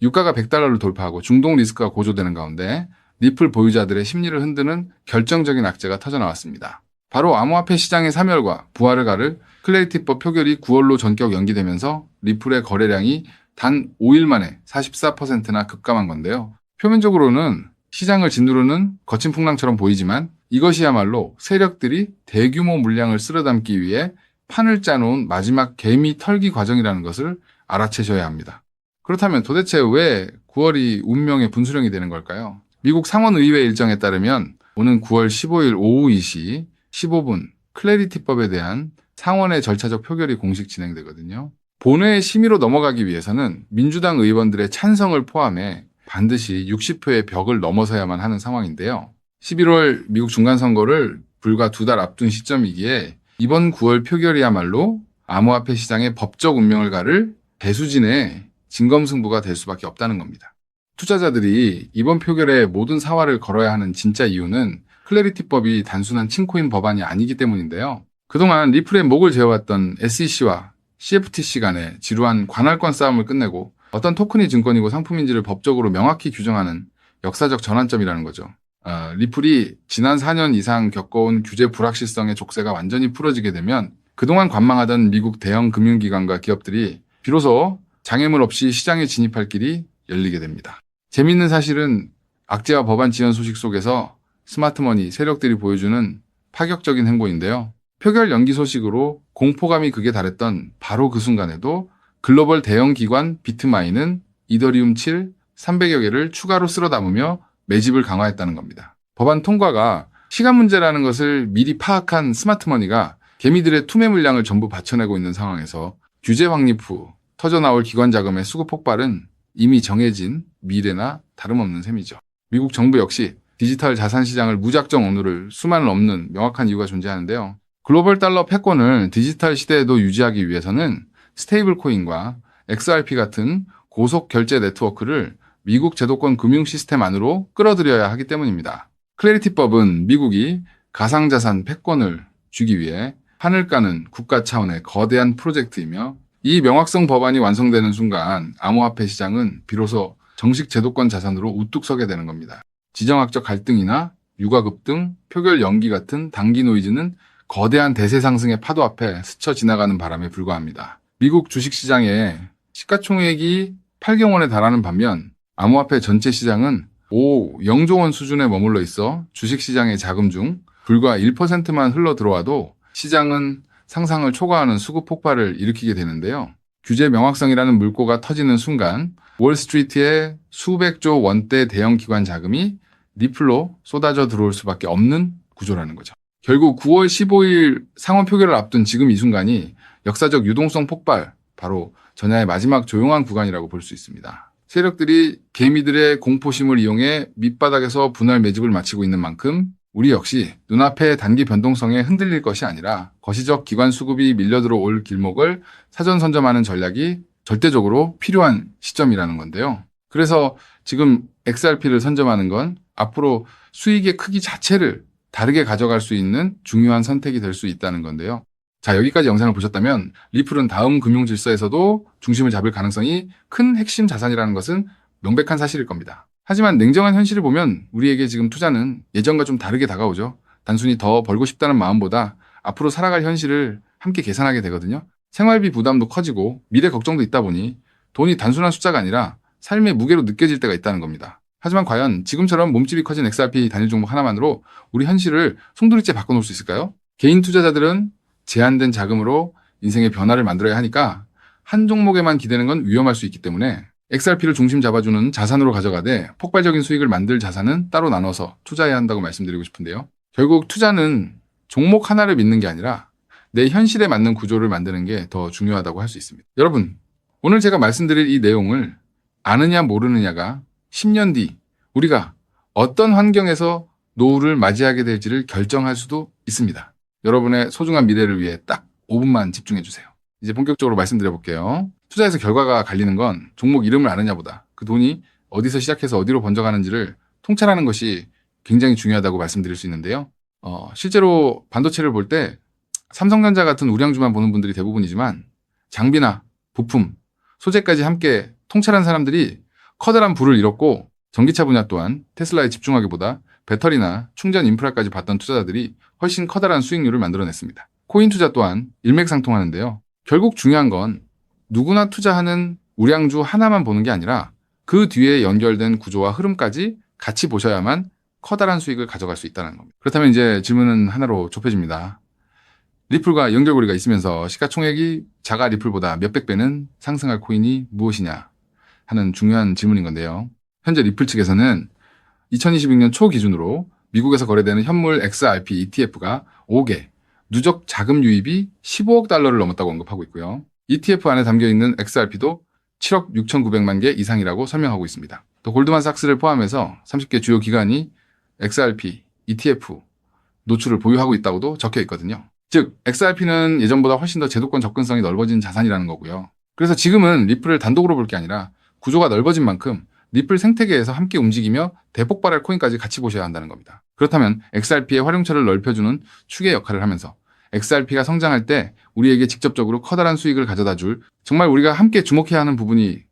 유가가 100달러를 돌파하고 중동 리스크가 고조되는 가운데 리플 보유자들의 심리를 흔드는 결정적인 악재가 터져나왔습니다. 바로 암호화폐 시장의 사멸과 부활을 가를 클래리티법 표결이 9월로 전격 연기되면서 리플의 거래량이 단 5일 만에 44%나 급감한 건데요. 표면적으로는 시장을 짓누르는 거친 풍랑처럼 보이지만 이것이야말로 세력들이 대규모 물량을 쓸어담기 위해 판을 짜놓은 마지막 개미 털기 과정이라는 것을 알아채셔야 합니다. 그렇다면 도대체 왜 9월이 운명의 분수령이 되는 걸까요? 미국 상원의회 일정에 따르면 오는 9월 15일 오후 2시 15분 클래리티법에 대한 상원의 절차적 표결이 공식 진행되거든요. 본회의 심의로 넘어가기 위해서는 민주당 의원들의 찬성을 포함해 반드시 60표의 벽을 넘어서야만 하는 상황인데요. 11월 미국 중간선거를 불과 2달 앞둔 시점이기에 이번 9월 표결이야말로 암호화폐 시장의 법적 운명을 가를 대수진의 진검승부가 될 수밖에 없다는 겁니다. 투자자들이 이번 표결에 모든 사활을 걸어야 하는 진짜 이유는 클래리티법이 단순한 칭코인 법안이 아니기 때문인데요. 그동안 리플의 목을 재워왔던 SEC와 CFTC 간의 지루한 관할권 싸움을 끝내고 어떤 토큰이 증권이고 상품인지를 법적으로 명확히 규정하는 역사적 전환점이라는 거죠. 리플이 지난 4년 이상 겪어온 규제 불확실성의 족쇄가 완전히 풀어지게 되면 그동안 관망하던 미국 대형 금융기관과 기업들이 비로소 장애물 없이 시장에 진입할 길이 열리게 됩니다. 재미있는 사실은 악재와 법안 지연 소식 속에서 스마트머니 세력들이 보여주는 파격적인 행보인데요. 표결 연기 소식으로 공포감이 극에 달했던 바로 그 순간에도 글로벌 대형 기관 비트마인은 이더리움 7 300여 개를 추가로 쓸어 담으며 매집을 강화했다는 겁니다. 법안 통과가 시간 문제라는 것을 미리 파악한 스마트머니가 개미들의 투매 물량을 전부 받쳐내고 있는 상황에서 규제 확립 후 터져나올 기관 자금의 수급 폭발은 이미 정해진 미래나 다름없는 셈이죠. 미국 정부 역시 디지털 자산 시장을 무작정 오누를 수많은 없는 명확한 이유가 존재하는데요. 글로벌 달러 패권을 디지털 시대에도 유지하기 위해서는 스테이블 코인과 XRP 같은 고속 결제 네트워크를 미국 제도권 금융 시스템 안으로 끌어들여야 하기 때문입니다. 클래리티법은 미국이 가상자산 패권을 주기 위해 판을 까는 국가 차원의 거대한 프로젝트이며 이 명확성 법안이 완성되는 순간 암호화폐 시장은 비로소 정식 제도권 자산으로 우뚝 서게 되는 겁니다. 지정학적 갈등이나 유가급 등 표결 연기 같은 단기 노이즈는 거대한 대세 상승의 파도 앞에 스쳐 지나가는 바람에 불과합니다. 미국 주식시장의 시가총액이 8경 원에 달하는 반면 암호화폐 전체 시장은 0조 원 수준에 머물러 있어 주식시장의 자금 중 불과 1%만 흘러 들어와도 시장은 상상을 초과하는 수급 폭발을 일으키게 되는데요. 규제 명확성이라는 물꼬가 터지는 순간 월스트리트의 수백조 원대 대형 기관 자금이 리플로 쏟아져 들어올 수밖에 없는 구조라는 거죠. 결국 9월 15일 상원 표결을 앞둔 지금 이 순간이 역사적 유동성 폭발, 바로 전야의 마지막 조용한 구간이라고 볼 수 있습니다. 세력들이 개미들의 공포심을 이용해 밑바닥에서 분할 매집을 마치고 있는 만큼 우리 역시 눈앞의 단기 변동성에 흔들릴 것이 아니라 거시적 기관 수급이 밀려들어 올 길목을 사전 선점하는 전략이 절대적으로 필요한 시점이라는 건데요. 그래서 지금 XRP를 선점하는 건 앞으로 수익의 크기 자체를 다르게 가져갈 수 있는 중요한 선택이 될 수 있다는 건데요. 자, 여기까지 영상을 보셨다면 리플은 다음 금융 질서에서도 중심을 잡을 가능성이 큰 핵심 자산이라는 것은 명백한 사실일 겁니다. 하지만 냉정한 현실을 보면 우리에게 지금 투자는 예전과 좀 다르게 다가오죠. 단순히 더 벌고 싶다는 마음보다 앞으로 살아갈 현실을 함께 계산하게 되거든요. 생활비 부담도 커지고 미래 걱정도 있다 보니 돈이 단순한 숫자가 아니라 삶의 무게로 느껴질 때가 있다는 겁니다. 하지만 과연 지금처럼 몸집이 커진 XRP 단일 종목 하나만으로 우리 현실을 송두리째 바꿔놓을 수 있을까요? 개인 투자자들은 제한된 자금으로 인생의 변화를 만들어야 하니까 한 종목에만 기대는 건 위험할 수 있기 때문에 XRP를 중심 잡아주는 자산으로 가져가되 폭발적인 수익을 만들 자산은 따로 나눠서 투자해야 한다고 말씀드리고 싶은데요. 결국 투자는 종목 하나를 믿는 게 아니라 내 현실에 맞는 구조를 만드는 게 더 중요하다고 할 수 있습니다. 여러분, 오늘 제가 말씀드릴 이 내용을 아느냐 모르느냐가 10년 뒤 우리가 어떤 환경에서 노후를 맞이하게 될지를 결정할 수도 있습니다. 여러분의 소중한 미래를 위해 딱 5분만 집중해 주세요. 이제 본격적으로 말씀드려 볼게요. 투자에서 결과가 갈리는 건 종목 이름을 아느냐보다 그 돈이 어디서 시작해서 어디로 번져가는지를 통찰하는 것이 굉장히 중요하다고 말씀드릴 수 있는데요. 실제로 반도체를 볼 때 삼성전자 같은 우량주만 보는 분들이 대부분이지만 장비나 부품, 소재까지 함께 통찰한 사람들이 커다란 부를 잃었고 전기차 분야 또한 테슬라에 집중하기보다 배터리나 충전 인프라까지 봤던 투자자들이 훨씬 커다란 수익률을 만들어냈습니다. 코인 투자 또한 일맥상통하는데요. 결국 중요한 건 누구나 투자하는 우량주 하나만 보는 게 아니라 그 뒤에 연결된 구조와 흐름까지 같이 보셔야만 커다란 수익을 가져갈 수 있다는 겁니다. 그렇다면 이제 질문은 하나로 좁혀집니다. 리플과 연결고리가 있으면서 시가총액이 자가 리플보다 몇백 배는 상승할 코인이 무엇이냐 하는 중요한 질문인 건데요. 현재 리플 측에서는 2026년 초 기준으로 미국에서 거래되는 현물 XRP ETF가 5개, 누적 자금 유입이 15억 달러를 넘었다고 언급하고 있고요. ETF 안에 담겨있는 XRP도 7억 6,900만 개 이상이라고 설명하고 있습니다. 또 골드만삭스를 포함해서 30개 주요 기관이 XRP, ETF 노출을 보유하고 있다고도 적혀 있거든요. 즉, XRP는 예전보다 훨씬 더 제도권 접근성이 넓어진 자산이라는 거고요. 그래서 지금은 리플을 단독으로 볼 게 아니라 구조가 넓어진 만큼 리플 생태계에서 함께 움직이며 대폭발할 코인까지 같이 보셔야 한다는 겁니다. 그렇다면 XRP의 활용처를 넓혀주는 축의 역할을 하면서 XRP가 성장할 때 우리에게 직접적으로 커다란 수익을 가져다 줄 정말 우리가 함께 주목해야 하는 부분이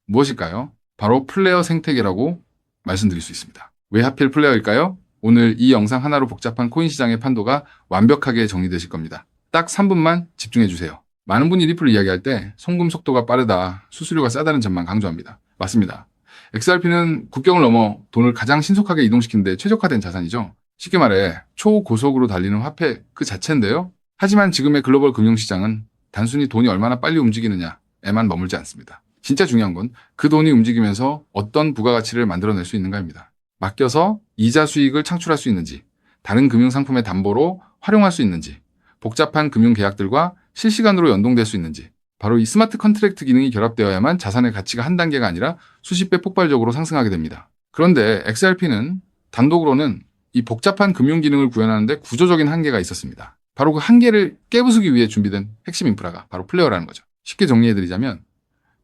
무엇일까요? 바로 플레이어 생태계라고 말씀드릴 수 있습니다. 왜 하필 플레이어일까요? 오늘 이 영상 하나로 복잡한 코인 시장의 판도가 완벽하게 정리되실 겁니다. 딱 3분만 집중해 주세요. 많은 분이 리플을 이야기할 때 송금 속도가 빠르다, 수수료가 싸다는 점만 강조합니다. 맞습니다. XRP는 국경을 넘어 돈을 가장 신속하게 이동시키는 데 최적화된 자산이죠. 쉽게 말해 초고속으로 달리는 화폐 그 자체인데요. 하지만 지금의 글로벌 금융시장은 단순히 돈이 얼마나 빨리 움직이느냐에만 머물지 않습니다. 진짜 중요한 건 그 돈이 움직이면서 어떤 부가가치를 만들어낼 수 있는가입니다. 맡겨서 이자 수익을 창출할 수 있는지, 다른 금융상품의 담보로 활용할 수 있는지, 복잡한 금융계약들과 실시간으로 연동될 수 있는지, 바로 이 스마트 컨트랙트 기능이 결합되어야만 자산의 가치가 한 단계가 아니라 수십 배 폭발적으로 상승하게 됩니다. 그런데 XRP는 단독으로는 이 복잡한 금융 기능을 구현하는데 구조적인 한계가 있었습니다. 바로 그 한계를 깨부수기 위해 준비된 핵심 인프라가 바로 플레이어라는 거죠. 쉽게 정리해드리자면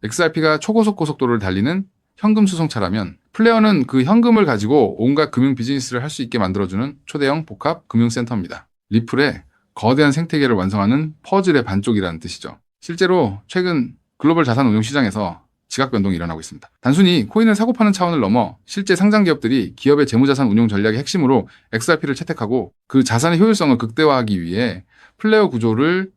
XRP가 초고속 고속도로를 달리는 현금 수송차라면 플레이어는 그 현금을 가지고 온갖 금융 비즈니스를 할 수 있게 만들어주는 초대형 복합 금융센터입니다. 리플의 거대한 생태계를 완성하는 퍼즐의 반쪽이라는 뜻이죠. 실제로 최근 글로벌 자산 운용 시장에서 지각 변동이 일어나고 있습니다. 단순히 코인을 사고 파는 차원을 넘어 실제 상장 기업들이 기업의 재무자산 운용 전략의 핵심으로 XRP를 채택하고 그 자산의 효율성을 극대화하기 위해 플레이어 구조를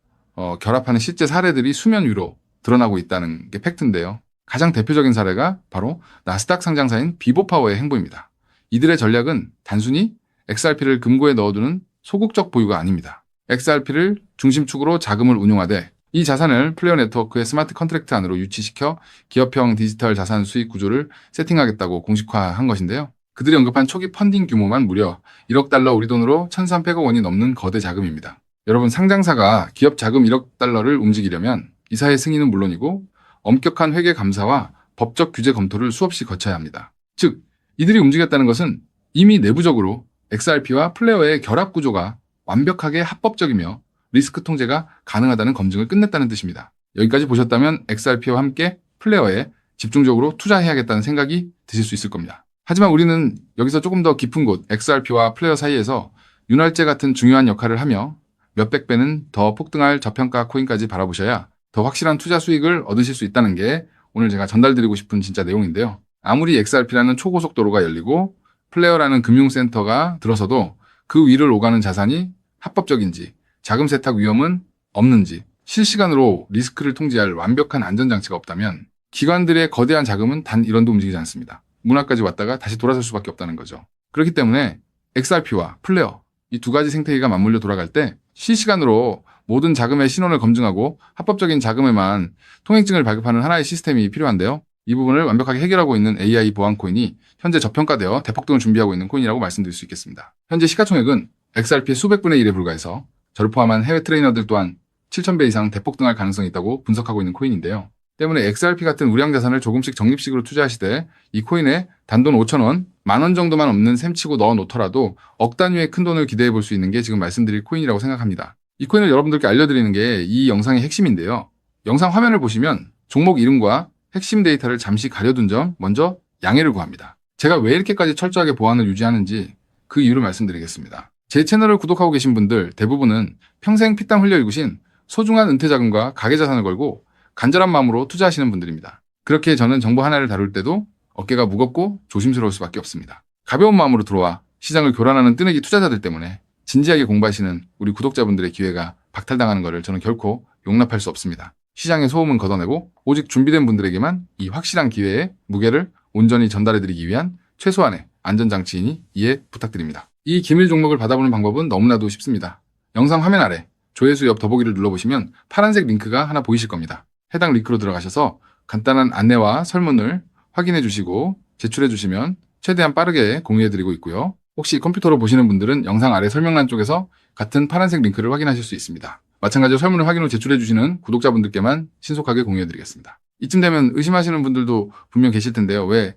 결합하는 실제 사례들이 수면 위로 드러나고 있다는 게 팩트인데요. 가장 대표적인 사례가 바로 나스닥 상장사인 비보파워의 행보입니다. 이들의 전략은 단순히 XRP를 금고에 넣어두는 소극적 보유가 아닙니다. XRP를 중심축으로 자금을 운용하되 이 자산을 플레이어 네트워크의 스마트 컨트랙트 안으로 유치시켜 기업형 디지털 자산 수익 구조를 세팅하겠다고 공식화한 것인데요. 그들이 언급한 초기 펀딩 규모만 무려 1억 달러 우리 돈으로 1,300억 원이 넘는 거대 자금입니다. 여러분, 상장사가 기업 자금 1억 달러를 움직이려면 이사의 승인은 물론이고 엄격한 회계 감사와 법적 규제 검토를 수없이 거쳐야 합니다. 즉, 이들이 움직였다는 것은 이미 내부적으로 XRP와 플레이어의 결합 구조가 완벽하게 합법적이며 리스크 통제가 가능하다는 검증을 끝냈다는 뜻입니다. 여기까지 보셨다면 XRP와 함께 플레이어에 집중적으로 투자해야겠다는 생각이 드실 수 있을 겁니다. 하지만 우리는 여기서 조금 더 깊은 곳 XRP와 플레이어 사이에서 윤활제 같은 중요한 역할을 하며 몇백 배는 더 폭등할 저평가 코인까지 바라보셔야 더 확실한 투자 수익을 얻으실 수 있다는 게 오늘 제가 전달드리고 싶은 진짜 내용인데요. 아무리 XRP라는 초고속도로가 열리고 플레이어라는 금융센터가 들어서도 그 위를 오가는 자산이 합법적인지, 자금 세탁 위험은 없는지, 실시간으로 리스크를 통제할 완벽한 안전장치가 없다면 기관들의 거대한 자금은 단 1원도 움직이지 않습니다. 문화까지 왔다가 다시 돌아설 수밖에 없다는 거죠. 그렇기 때문에 XRP와 플레이어, 이 두 가지 생태계가 맞물려 돌아갈 때 실시간으로 모든 자금의 신원을 검증하고 합법적인 자금에만 통행증을 발급하는 하나의 시스템이 필요한데요. 이 부분을 완벽하게 해결하고 있는 AI 보안 코인이 현재 저평가되어 대폭등을 준비하고 있는 코인이라고 말씀드릴 수 있겠습니다. 현재 시가총액은 XRP의 수백 분의 1에 불과해서 저를 포함한 해외 트레이너들 또한 7,000배 이상 대폭등할 가능성이 있다고 분석하고 있는 코인인데요. 때문에 XRP 같은 우량 자산을 조금씩 적립식으로 투자하시되 이 코인에 단돈 5,000원, 10,000원 정도만 없는 셈치고 넣어 놓더라도 억 단위의 큰 돈을 기대해 볼 수 있는 게 지금 말씀드릴 코인이라고 생각합니다. 이 코인을 여러분들께 알려드리는 게 이 영상의 핵심인데요. 영상 화면을 보시면 종목 이름과 핵심 데이터를 잠시 가려둔 점 먼저 양해를 구합니다. 제가 왜 이렇게까지 철저하게 보안을 유지하는지 그 이유를 말씀드리겠습니다. 제 채널을 구독하고 계신 분들 대부분은 평생 피땀 흘려 일구신 소중한 은퇴자금과 가계자산을 걸고 간절한 마음으로 투자하시는 분들입니다. 그렇게 저는 정보 하나를 다룰 때도 어깨가 무겁고 조심스러울 수밖에 없습니다. 가벼운 마음으로 들어와 시장을 교란하는 뜨내기 투자자들 때문에 진지하게 공부하시는 우리 구독자분들의 기회가 박탈당하는 것을 저는 결코 용납할 수 없습니다. 시장의 소음은 걷어내고 오직 준비된 분들에게만 이 확실한 기회의 무게를 온전히 전달해드리기 위한 최소한의 안전장치이니 이해 부탁드립니다. 이 기밀 종목을 받아보는 방법은 너무나도 쉽습니다. 영상 화면 아래 조회수 옆 더보기를 눌러보시면 파란색 링크가 하나 보이실 겁니다. 해당 링크로 들어가셔서 간단한 안내와 설문을 확인해 주시고 제출해 주시면 최대한 빠르게 공유해드리고 있고요. 혹시 컴퓨터로 보시는 분들은 영상 아래 설명란 쪽에서 같은 파란색 링크를 확인하실 수 있습니다. 마찬가지로 설문을 확인 후 제출해 주시는 구독자분들께만 신속하게 공유해드리겠습니다. 이쯤 되면 의심하시는 분들도 분명 계실 텐데요. 왜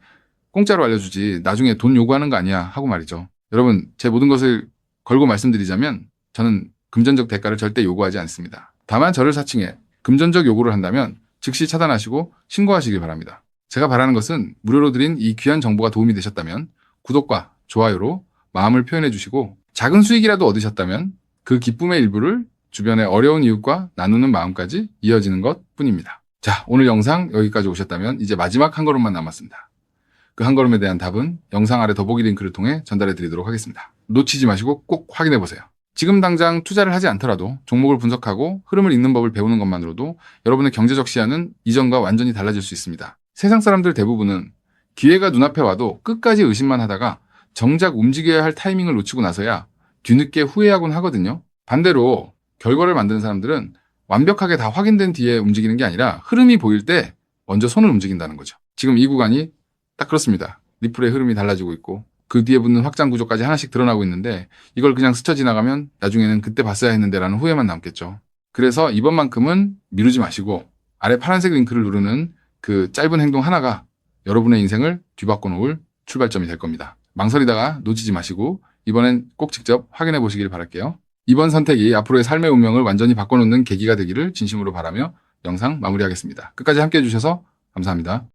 공짜로 알려주지 나중에 돈 요구하는 거 아니야 하고 말이죠. 여러분, 제 모든 것을 걸고 말씀드리자면 저는 금전적 대가를 절대 요구하지 않습니다. 다만 저를 사칭해 금전적 요구를 한다면 즉시 차단하시고 신고하시길 바랍니다. 제가 바라는 것은 무료로 드린 이 귀한 정보가 도움이 되셨다면 구독과 좋아요로 마음을 표현해 주시고 작은 수익이라도 얻으셨다면 그 기쁨의 일부를 주변의 어려운 이웃과 나누는 마음까지 이어지는 것 뿐입니다. 자, 오늘 영상 여기까지 오셨다면 이제 마지막 한 걸음만 남았습니다. 그 한 걸음에 대한 답은 영상 아래 더보기 링크를 통해 전달해 드리도록 하겠습니다. 놓치지 마시고 꼭 확인해 보세요. 지금 당장 투자를 하지 않더라도 종목을 분석하고 흐름을 읽는 법을 배우는 것만으로도 여러분의 경제적 시야는 이전과 완전히 달라질 수 있습니다. 세상 사람들 대부분은 기회가 눈앞에 와도 끝까지 의심만 하다가 정작 움직여야 할 타이밍을 놓치고 나서야 뒤늦게 후회하곤 하거든요. 반대로 결과를 만드는 사람들은 완벽하게 다 확인된 뒤에 움직이는 게 아니라 흐름이 보일 때 먼저 손을 움직인다는 거죠. 지금 이 구간이 딱 그렇습니다. 리플의 흐름이 달라지고 있고 그 뒤에 붙는 확장 구조까지 하나씩 드러나고 있는데 이걸 그냥 스쳐 지나가면 나중에는 그때 봤어야 했는데 라는 후회만 남겠죠. 그래서 이번만큼은 미루지 마시고 아래 파란색 링크를 누르는 그 짧은 행동 하나가 여러분의 인생을 뒤바꿔 놓을 출발점이 될 겁니다. 망설이다가 놓치지 마시고 이번엔 꼭 직접 확인해 보시길 바랄게요. 이번 선택이 앞으로의 삶의 운명을 완전히 바꿔놓는 계기가 되기를 진심으로 바라며 영상 마무리하겠습니다. 끝까지 함께해 주셔서 감사합니다.